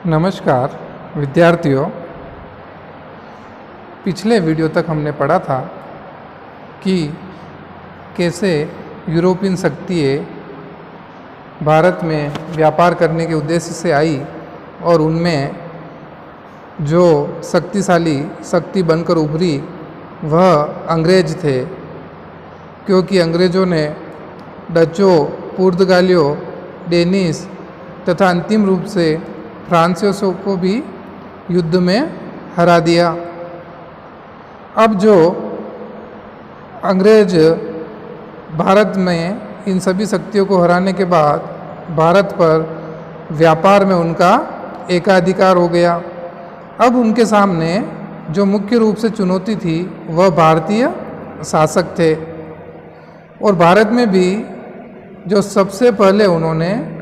नमस्कार विद्यार्थियों। पिछले वीडियो तक हमने पढ़ा था कि कैसे यूरोपियन शक्तियाँ भारत में व्यापार करने के उद्देश्य से आई और उनमें जो शक्तिशाली शक्ति बनकर उभरी वह अंग्रेज थे, क्योंकि अंग्रेज़ों ने डचों, पुर्तगालियों, डेनिश तथा अंतिम रूप से फ्रांसीसियों को भी युद्ध में हरा दिया। अब जो अंग्रेज भारत में इन सभी शक्तियों को हराने के बाद भारत पर व्यापार में उनका एकाधिकार हो गया। अब उनके सामने जो मुख्य रूप से चुनौती थी वह भारतीय शासक थे, और भारत में भी जो सबसे पहले उन्होंने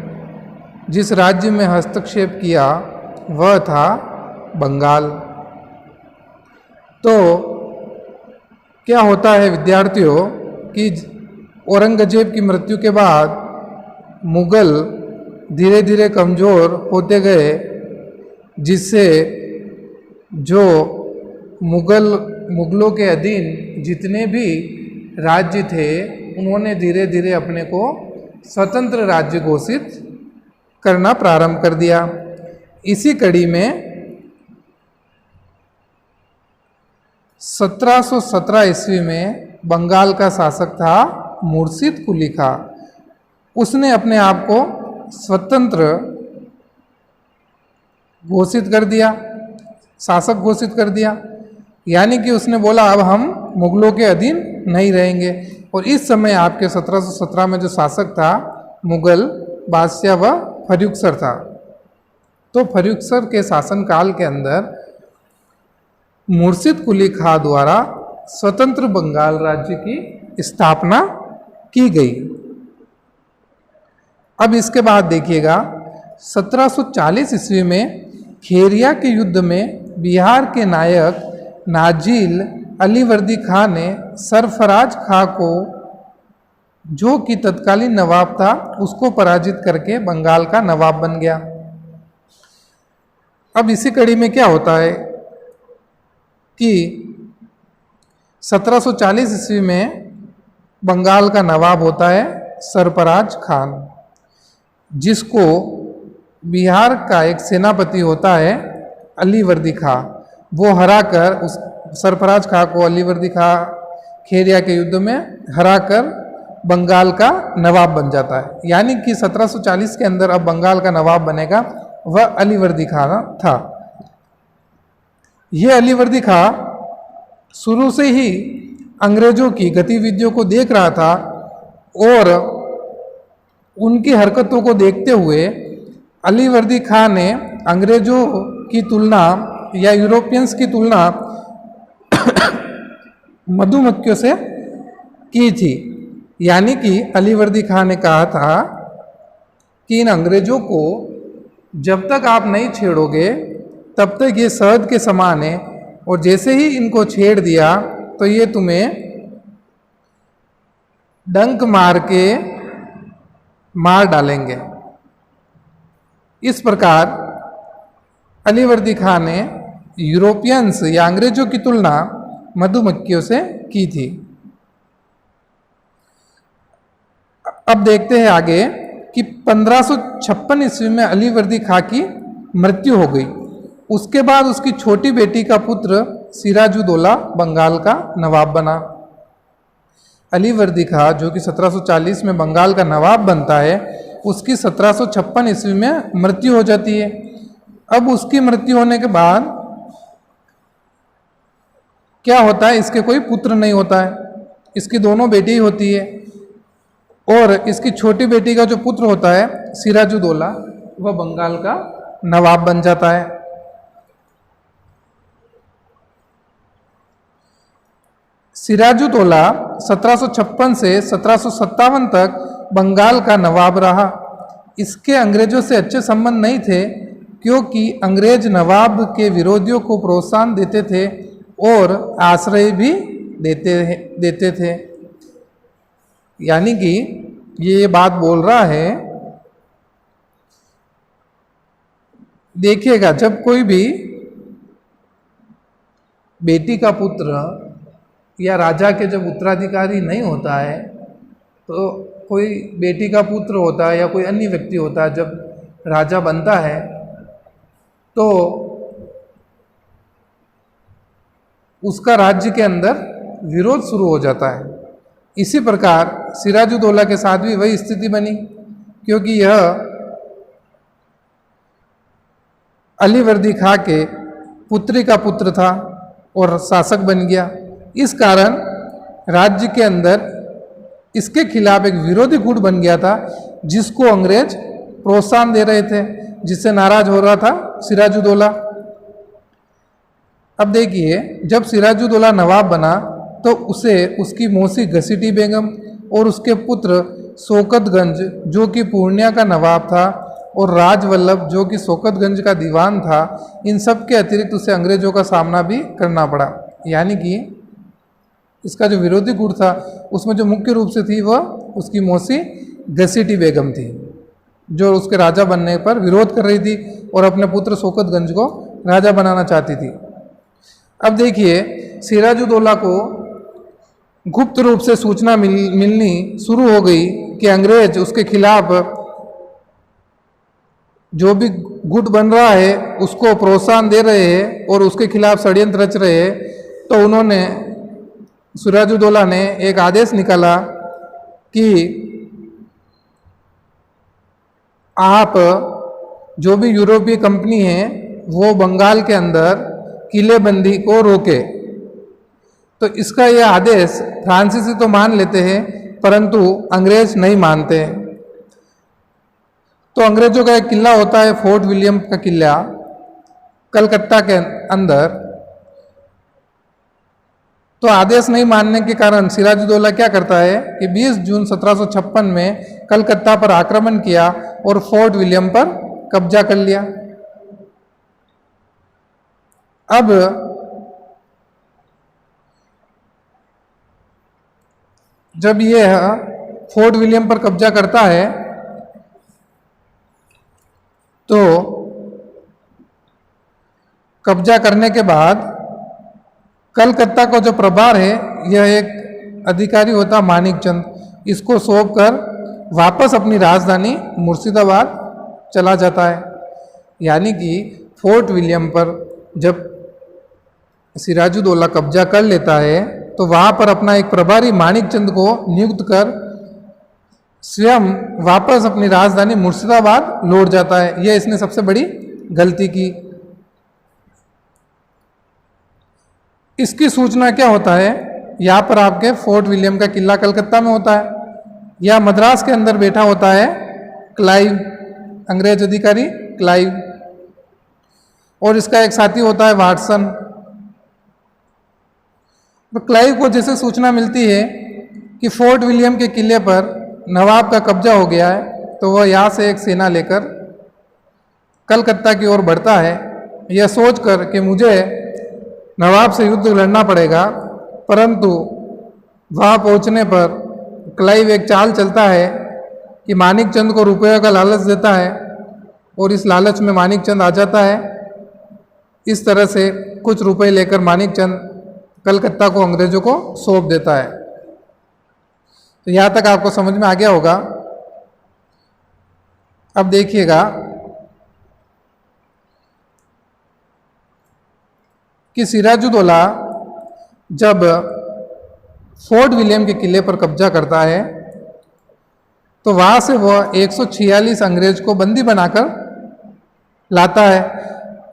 जिस राज्य में हस्तक्षेप किया वह था बंगाल। तो क्या होता है विद्यार्थियों कि औरंगजेब की मृत्यु के बाद मुग़ल धीरे धीरे कमज़ोर होते गए, जिससे जो मुग़लों के अधीन जितने भी राज्य थे उन्होंने धीरे धीरे अपने को स्वतंत्र राज्य घोषित करना प्रारंभ कर दिया। इसी कड़ी में 1717 ईस्वी में बंगाल का शासक था मुर्शिद कुली खां। उसने अपने आप को स्वतंत्र घोषित कर दिया, शासक घोषित कर दिया। यानी कि उसने बोला अब हम मुग़लों के अधीन नहीं रहेंगे। और इस समय आपके 1717 में जो शासक था मुग़ल बादशाह वह फर्रुखसर था। तो फर्रुखसर के शासनकाल के अंदर मुर्शिद कुली खां द्वारा स्वतंत्र बंगाल राज्य की स्थापना की गई। अब इसके बाद देखिएगा 1740 ईस्वी में खेरिया के युद्ध में बिहार के नायक नाजिल अलीवर्दी खां ने सरफराज खां को, जो कि तत्कालीन नवाब था, उसको पराजित करके बंगाल का नवाब बन गया। अब इसी कड़ी में क्या होता है कि 1740 ईस्वी में बंगाल का नवाब होता है सरफराज खान, जिसको बिहार का एक सेनापति होता है अलीवर्दी खां। वो हराकर उस सरफराज खां को अलीवर्दी खां खेरिया के युद्ध में हराकर बंगाल का नवाब बन जाता है। यानी कि 1740 के अंदर अब बंगाल का नवाब बनेगा वह अलीवर्दी खां था। यह अलीवर्दी खां शुरू से ही अंग्रेजों की गतिविधियों को देख रहा था, और उनकी हरकतों को देखते हुए अलीवर्दी खां ने अंग्रेजों की तुलना या यूरोपियंस की तुलना मधुमक्खियों से की थी। यानी कि अलीवर्दी खां ने कहा था कि इन अंग्रेजों को जब तक आप नहीं छेड़ोगे तब तक ये शहद के समान है, और जैसे ही इनको छेड़ दिया तो ये तुम्हें डंक मार के मार डालेंगे। इस प्रकार अलीवर्दी खां ने यूरोपियंस या अंग्रेजों की तुलना मधुमक्खियों से की थी। अब देखते हैं आगे कि 1556 ईस्वी में अलीवर्दी खां की मृत्यु हो गई। उसके बाद उसकी छोटी बेटी का पुत्र सिराजुद्दौला बंगाल का नवाब बना। अलीवर्दी खां जो कि 1740 में बंगाल का नवाब बनता है, उसकी 1756 ईस्वी में मृत्यु हो जाती है। अब उसकी मृत्यु होने के बाद क्या होता है, इसके कोई पुत्र नहीं होता है, इसकी दोनों बेटी होती है। और इसकी छोटी बेटी का जो पुत्र होता है सिराजुद्दौला, वह बंगाल का नवाब बन जाता है। सिराजुद्दौला 1756 से 1757 तक बंगाल का नवाब रहा। इसके अंग्रेजों से अच्छे संबंध नहीं थे, क्योंकि अंग्रेज नवाब के विरोधियों को प्रोत्साहन देते थे और आश्रय भी देते थे। यानी कि ये बात बोल रहा है देखिएगा, जब कोई भी बेटी का पुत्र या राजा के जब उत्तराधिकारी नहीं होता है, तो कोई बेटी का पुत्र होता है या कोई अन्य व्यक्ति होता है, जब राजा बनता है तो उसका राज्य के अंदर विरोध शुरू हो जाता है। इसी प्रकार सिराजुद्दौला के साथ भी वही स्थिति बनी, क्योंकि यह अलीवर्दी खां के पुत्री का पुत्र था और शासक बन गया। इस कारण राज्य के अंदर इसके खिलाफ एक विरोधी गुट बन गया था, जिसको अंग्रेज प्रोत्साहन दे रहे थे, जिससे नाराज हो रहा था सिराजुद्दौला। अब देखिए, जब सिराजुद्दौला नवाब बना तो उसे उसकी मौसी घसीटी बेगम और उसके पुत्र शौकतगंज, जो कि पूर्णिया का नवाब था, और राजवल्लभ, जो कि शौकतगंज का दीवान था, इन सब के अतिरिक्त उसे अंग्रेजों का सामना भी करना पड़ा। यानी कि इसका जो विरोधी गुट था उसमें जो मुख्य रूप से थी वह उसकी मौसी घसीटी बेगम थी, जो उसके राजा बनने पर विरोध कर रही थी और अपने पुत्र शौकतगंज को राजा बनाना चाहती थी। अब देखिए, सिराजुद्दौला को गुप्त रूप से सूचना मिलनी शुरू हो गई कि अंग्रेज उसके खिलाफ जो भी गुट बन रहा है उसको प्रोत्साहन दे रहे हैं और उसके खिलाफ षड्यंत्र रच रहे हैं। तो उन्होंने, सिराजुद्दौला ने एक आदेश निकाला कि आप जो भी यूरोपीय कंपनी है वो बंगाल के अंदर किलेबंदी को रोके। तो इसका यह आदेश फ्रांसीसी तो मान लेते हैं, परंतु अंग्रेज नहीं मानते। तो अंग्रेजों का एक किला होता है फोर्ट विलियम का किला, कलकत्ता के अंदर। तो आदेश नहीं मानने के कारण सिराजुद्दौला क्या करता है कि 20 जून 1756 में कलकत्ता पर आक्रमण किया और फोर्ट विलियम पर कब्जा कर लिया। अब जब यह फोर्ट विलियम पर कब्जा करता है तो कब्जा करने के बाद कलकत्ता का जो प्रभार है, यह एक अधिकारी होता मानिकचंद, इसको सौंप कर वापस अपनी राजधानी मुर्शिदाबाद चला जाता है। यानी कि फोर्ट विलियम पर जब सिराजुद्दौला कब्जा कर लेता है तो वहाँ पर अपना एक प्रभारी मानिकचंद को नियुक्त कर स्वयं वापस अपनी राजधानी मुर्शिदाबाद लौट जाता है। यह इसने सबसे बड़ी गलती की। इसकी सूचना क्या होता है, यहाँ पर आपके फोर्ट विलियम का किला कलकत्ता में होता है, या मद्रास के अंदर बैठा होता है क्लाइव, अंग्रेज अधिकारी क्लाइव, और इसका एक साथी होता है वाटसन। तो क्लाइव को जैसे सूचना मिलती है कि फोर्ट विलियम के किले पर नवाब का कब्जा हो गया है, तो वह यहाँ से एक सेना लेकर कलकत्ता की ओर बढ़ता है, यह सोचकर कि मुझे नवाब से युद्ध लड़ना पड़ेगा। परंतु वहाँ पहुँचने पर क्लाइव एक चाल चलता है कि मानिकचंद को रुपये का लालच देता है और इस लालच में मानिकचंद आ जाता है। इस तरह से कुछ रुपए लेकर मानिकचंद कलकत्ता को अंग्रेजों को सौंप देता है। तो यहाँ तक आपको समझ में आ गया होगा। अब देखिएगा कि सिराजुद्दौला जब फोर्ट विलियम के किले पर कब्जा करता है तो वहाँ से वह 146 अंग्रेज को बंदी बनाकर लाता है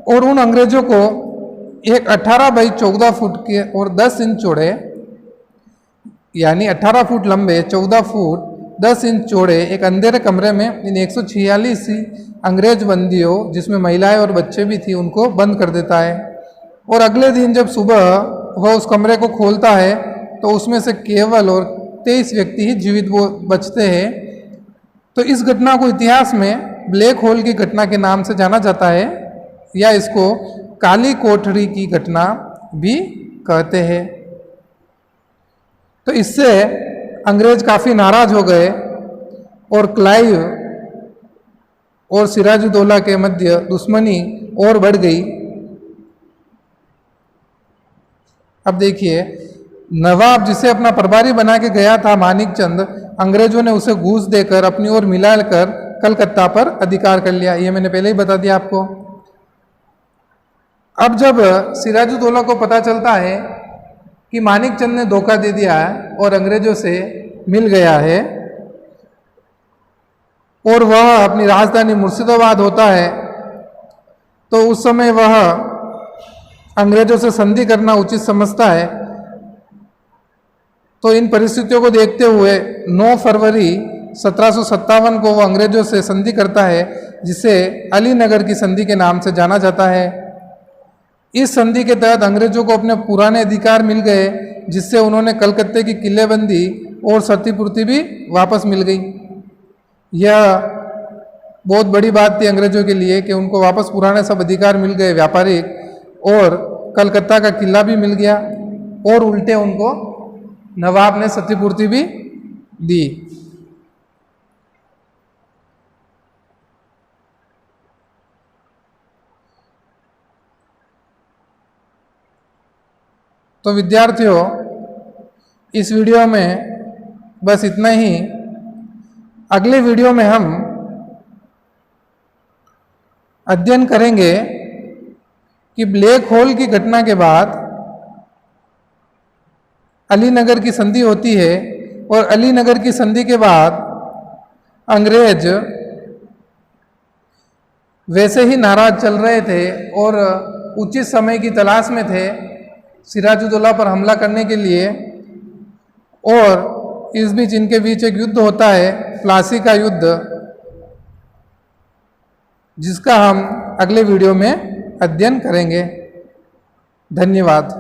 और उन अंग्रेजों को एक 18 बाई 14 फुट के और 10 इंच चौड़े, यानी 18 फुट लंबे 14 फुट 10 इंच चौड़े एक अंधेरे कमरे में इन 146 अंग्रेज बंदियों, जिसमें महिलाएं और बच्चे भी थी, उनको बंद कर देता है। और अगले दिन जब सुबह वह उस कमरे को खोलता है तो उसमें से केवल और 23 व्यक्ति ही जीवित वो बचते हैं। तो इस घटना को इतिहास में ब्लैक होल की घटना के नाम से जाना जाता है, या इसको काली कोठरी की घटना भी कहते हैं। तो इससे अंग्रेज काफ़ी नाराज हो गए और क्लाइव और सिराजुद्दौला के मध्य दुश्मनी और बढ़ गई। अब देखिए, नवाब जिसे अपना प्रभारी बना के गया था मानिक चंद, अंग्रेजों ने उसे घूस देकर अपनी ओर मिलाकर कलकत्ता पर अधिकार कर लिया। ये मैंने पहले ही बता दिया आपको। अब जब सिराजुद्दौला को पता चलता है कि मानिक चंद ने धोखा दे दिया है और अंग्रेजों से मिल गया है और वह अपनी राजधानी मुर्शिदाबाद होता है, तो उस समय वह अंग्रेजों से संधि करना उचित समझता है। तो इन परिस्थितियों को देखते हुए 9 फरवरी 1757 को वह अंग्रेजों से संधि करता है, जिसे अलीनगर की संधि के नाम से जाना जाता है। इस संधि के तहत अंग्रेजों को अपने पुराने अधिकार मिल गए, जिससे उन्होंने कलकत्ते की किलेबंदी और क्षतिपूर्ति भी वापस मिल गई। यह बहुत बड़ी बात थी अंग्रेजों के लिए कि उनको वापस पुराने सब अधिकार मिल गए व्यापारिक, और कलकत्ता का किला भी मिल गया, और उल्टे उनको नवाब ने क्षतिपूर्ति भी दी। तो विद्यार्थियों, इस वीडियो में बस इतना ही। अगले वीडियो में हम अध्ययन करेंगे कि ब्लैक होल की घटना के बाद अलीनगर की संधि होती है, और अलीनगर की संधि के बाद अंग्रेज वैसे ही नाराज चल रहे थे और उचित समय की तलाश में थे सिराजुद्दौला पर हमला करने के लिए। और इस बीच इनके बीच एक युद्ध होता है, प्लासी का युद्ध, जिसका हम अगले वीडियो में अध्ययन करेंगे। धन्यवाद।